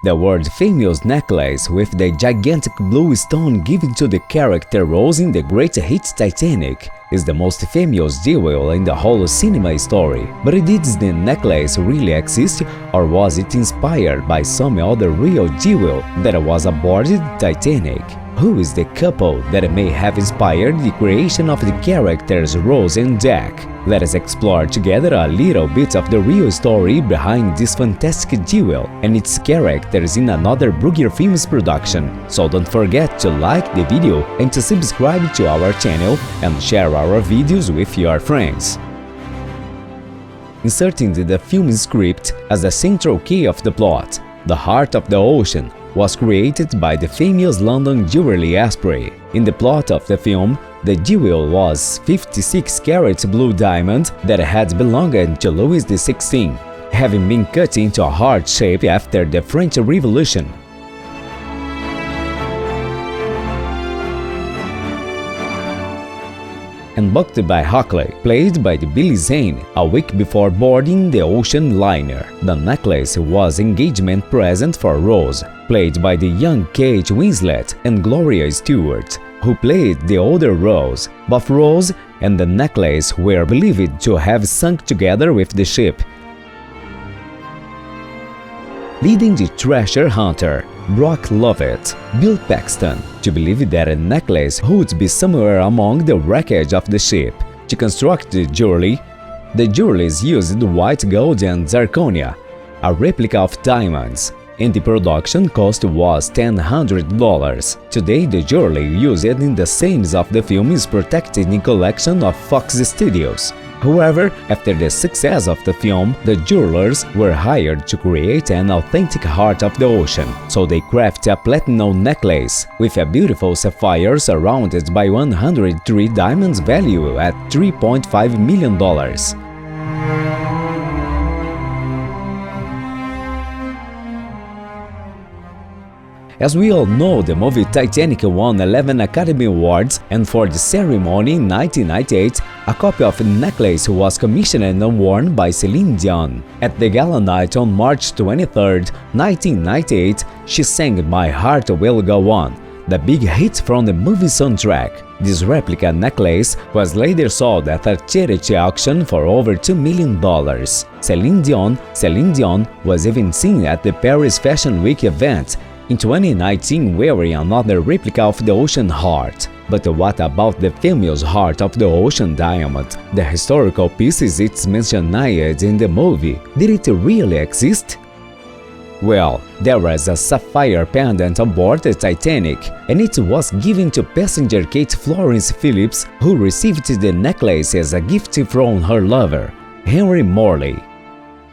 The world-famous necklace with the gigantic blue stone given to the character Rose in the great hit Titanic is the most famous jewel in the whole cinema story. But did the necklace really exist, or was it inspired by some other real jewel that was aboard the Titanic? Who is the couple that may have inspired the creation of the characters Rose and Jack? Let us explore together a little bit of the real story behind this fantastic jewel and its characters in another Brugger Films production. So don't forget to like the video and to subscribe to our channel and share our videos with your friends. Inserting the film script as the central key of the plot, the Heart of the Ocean was created by the famous London jewelry Asprey. In the plot of the film, the jewel was 56-carat blue diamond that had belonged to Louis XVI, having been cut into a heart shape after the French Revolution. Embarked by Hockley, played by Billy Zane, a week before boarding the ocean liner. The necklace was engagement present for Rose, played by the young Kate Winslet, and Gloria Stewart, who played the older Rose. Both Rose and the necklace were believed to have sunk together with the ship. Leading the treasure hunter, Brock Lovett, Bill Paxton, to believe that a necklace would be somewhere among the wreckage of the ship. To construct the jewelry used white gold and zirconia, a replica of diamonds, and the production cost was $1,000. Today, the jewelry used in the scenes of the film is protected in collection of Fox Studios. However, after the success of the film, the jewelers were hired to create an authentic Heart of the Ocean, so they crafted a platinum necklace with a beautiful sapphire surrounded by 103 diamonds valued at $3.5 million. As we all know, the movie Titanic won 11 Academy Awards, and for the ceremony in 1998, a copy of the necklace was commissioned and worn by Celine Dion. At the gala night on March 23, 1998, she sang My Heart Will Go On, the big hit from the movie soundtrack. This replica necklace was later sold at a charity auction for over $2 million. Celine Dion was even seen at the Paris Fashion Week event in 2019 wearing another replica of the Ocean Heart. But what about the famous Heart of the Ocean diamond? The historical piece it's mentioned in the movie. Did it really exist? Well, there was a sapphire pendant aboard the Titanic, and it was given to passenger Kate Florence Phillips, who received the necklace as a gift from her lover, Henry Morley.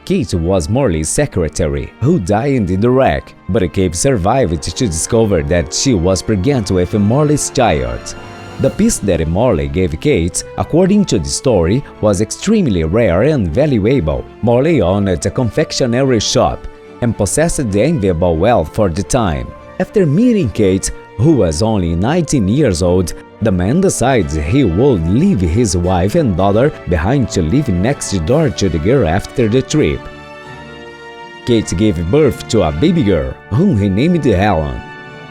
Kate was Morley's secretary, who died in the wreck, but Kate survived to discover that she was pregnant with Morley's child. The piece that Morley gave Kate, according to the story, was extremely rare and valuable. Morley owned a confectionery shop and possessed the enviable wealth for the time. After meeting Kate, who was only 19 years old, the man decides he would leave his wife and daughter behind to live next door to the girl after the trip. Kate gave birth to a baby girl, whom he named Ellen.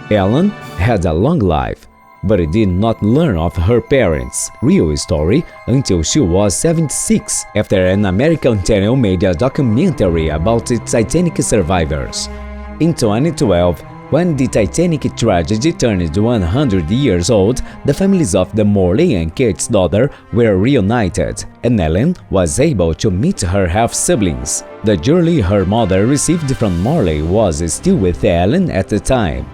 Ellen had a long life, but did not learn of her parents' real story until she was 76, after an American channel made a documentary about the Titanic survivors. In 2012, when the Titanic tragedy turned 100 years old, the families of the Morley and Kate's daughter were reunited, and Ellen was able to meet her half-siblings. The jewelry her mother received from Morley was still with Ellen at the time.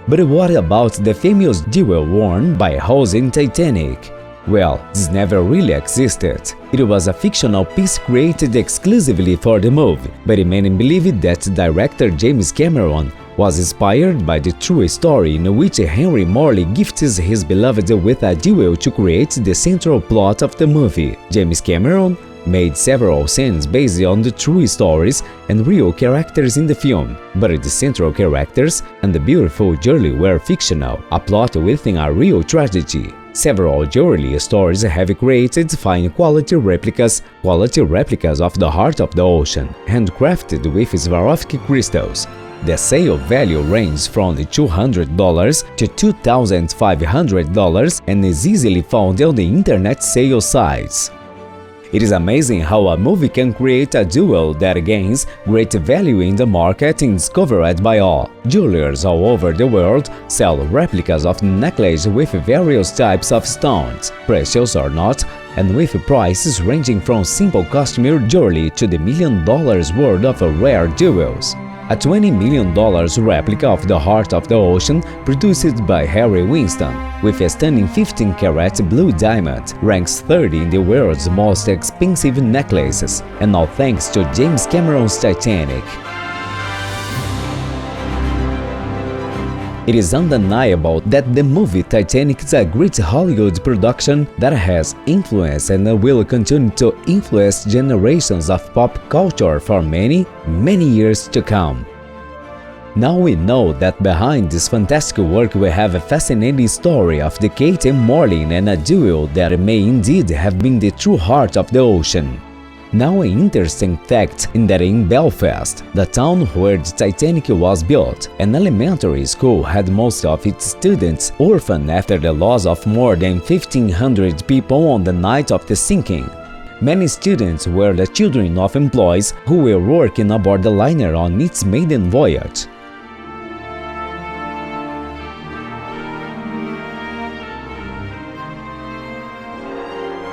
But what about the famous jewel worn by Rose in Titanic? Well, this never really existed. It was a fictional piece created exclusively for the movie, but many believe that director James Cameron was inspired by the true story in which Henry Morley gifts his beloved with a jewel to create the central plot of the movie. James Cameron made several scenes based on the true stories and real characters in the film, but the central characters and the beautiful jewelry were fictional, a plot within a real tragedy. Several jewelry stores have created fine quality replicas of the heart of the ocean, handcrafted with Swarovski crystals. The sale value ranges from $200 to $2,500 and is easily found on the internet sale sites. It is amazing how a movie can create a jewel that gains great value in the market and discovered by all. Jewelers all over the world sell replicas of the necklace with various types of stones, precious or not, and with prices ranging from simple cashmere jewelry to the $1 million worth of rare jewels. A $20 million replica of the Heart of the Ocean, produced by Harry Winston, with a stunning 15-carat blue diamond, ranks third in the world's most expensive necklaces, and all thanks to James Cameron's Titanic. It is undeniable that the movie Titanic is a great Hollywood production that has influenced and will continue to influence generations of pop culture for many, many years to come. Now we know that behind this fantastic work we have a fascinating story of the Kate and Morley and a jewel that may indeed have been the true heart of the ocean. Now an interesting fact is that in Belfast, the town where the Titanic was built, an elementary school had most of its students orphaned after the loss of more than 1,500 people on the night of the sinking. Many students were the children of employees who were working aboard the liner on its maiden voyage.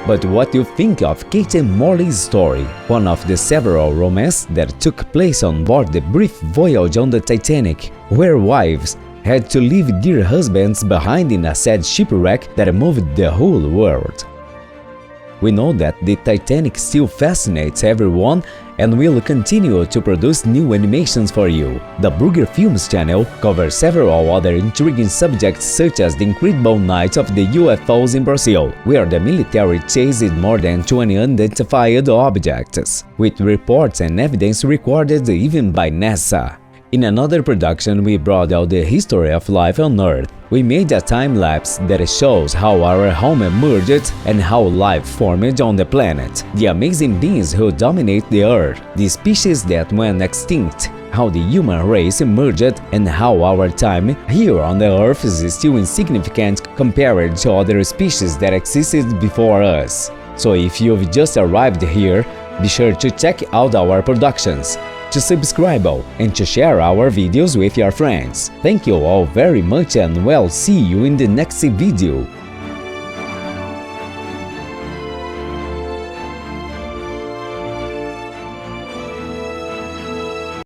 But what do you think of Kate and Morley's story, one of the several romances that took place on board the brief voyage on the Titanic, where wives had to leave dear husbands behind in a sad shipwreck that moved the whole world? We know that the Titanic still fascinates everyone and will continue to produce new animations for you. The Burger Films channel covers several other intriguing subjects such as the incredible night of the UFOs in Brazil, where the military chased more than 20 unidentified objects, with reports and evidence recorded even by NASA. In another production, we brought out the history of life on Earth. We made a time-lapse that shows how our home emerged and how life formed on the planet, the amazing beings who dominate the Earth, the species that went extinct, how the human race emerged, and how our time here on the Earth is still insignificant compared to other species that existed before us. So if you've just arrived here, be sure to check out our productions, to subscribe and to share our videos with your friends. Thank you all very much and we'll see you in the next video.